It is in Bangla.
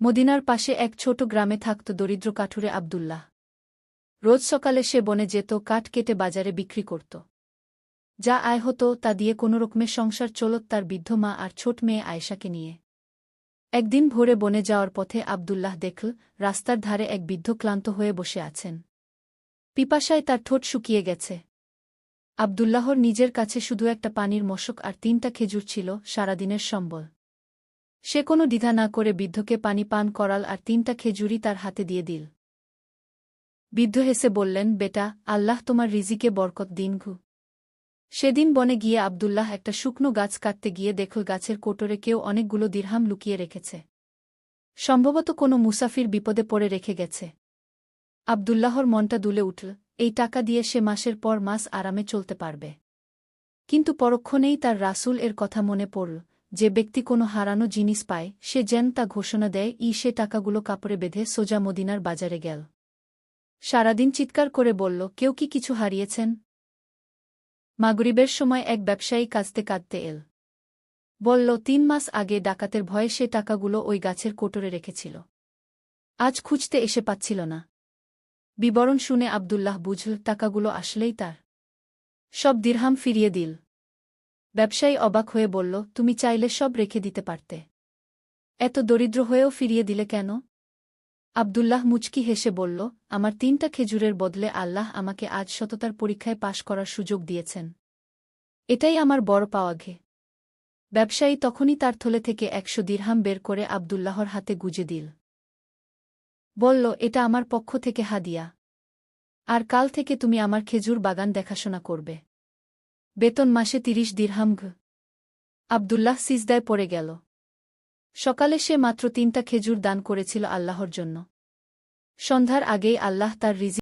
মদিনার পাশে এক ছোট গ্রামে থাকত দরিদ্র কাঠুরে আব্দুল্লাহ। রোজ সকালে সে বনে যেত, কাঠ কেটে বাজারে বিক্রি করত। যা আয় হতো তা দিয়ে কোনোরকমে সংসার চলত তার বৃদ্ধ মা আর ছোট মেয়ে আয়েশাকে নিয়ে। একদিন ভোরে বনে যাওয়ার পথে আব্দুল্লাহ দেখল রাস্তার ধারে এক বৃদ্ধ ক্লান্ত হয়ে বসে আছেন। পিপাসায় তার ঠোঁট শুকিয়ে গেছে। আব্দুল্লাহর নিজের কাছে শুধু একটা পানির মশক আর ৩টা খেজুর ছিল সারাদিনের সম্বল। সে কোনো দ্বিধা না করে বৃদ্ধকে পানি পান করাল আর ৩টা খেজুরই তার হাতে দিয়ে দিল। বৃদ্ধ হেসে বললেন, বেটা, আল্লাহ তোমার রিজিকে বরকত দিন ঘু। সেদিন বনে গিয়ে আব্দুল্লাহ একটা শুকনো গাছ কাটতে গিয়ে দেখল গাছের কোটরে কেউ অনেকগুলো দিরহাম লুকিয়ে রেখেছে। সম্ভবত কোনো মুসাফির বিপদে পড়ে রেখে গেছে। আব্দুল্লাহর মনটা দুলে উঠল, এই টাকা দিয়ে সে মাসের পর মাস আরামে চলতে পারবে। কিন্তু পরক্ষণেই তার রাসূল এর কথা মনে পড়ল, যে ব্যক্তি কোনো হারানো জিনিস পায় সে যেন তা ঘোষণা দেয়। সে টাকাগুলো কাপড়ে বেঁধে সোজা মদিনার বাজারে গেল। সারাদিন চিৎকার করে বলল, কেউ কি কিছু হারিয়েছেন? মাগরিবের সময় এক ব্যবসায়ী কাঁদতে কাঁদতে এল। বলল, ৩ মাস আগে ডাকাতের ভয়ে সে টাকাগুলো ওই গাছের কোটরে রেখেছিল। আজ খুঁজতে এসে পাচ্ছিল না। বিবরণ শুনে আব্দুল্লাহ বুঝল টাকাগুলো আসলেই তার। সব দিরহাম ফিরিয়ে দিল। ব্যবসায়ী অবাক হয়ে বলল, তুমি চাইলে সব রেখে দিতে পারতে। এত দরিদ্র হয়েও ফিরিয়ে দিলে কেন? আব্দুল্লাহ মুচকি হেসে বলল, আমার ৩টা খেজুরের বদলে আল্লাহ আমাকে আজ সততার পরীক্ষায় পাশ করার সুযোগ দিয়েছেন। এটাই আমার বড় পাওয়াঘে। ব্যবসায়ী তখনই তার থলে থেকে ১০০ দিরহাম বের করে আব্দুল্লাহর হাতে গুজে দিল। বলল, এটা আমার পক্ষ থেকে হাদিয়া। আর কাল থেকে তুমি আমার খেজুর বাগান দেখাশোনা করবে। বেতন মাসে ৩০ দিরহাম ঘ। আব্দুল্লাহ সিজদায় পড়ে গেল। সকালে সে মাত্র ৩টা খেজুর দান করেছিল আল্লাহর জন্য। সন্ধ্যার আগেই আল্লাহ তার রিজিক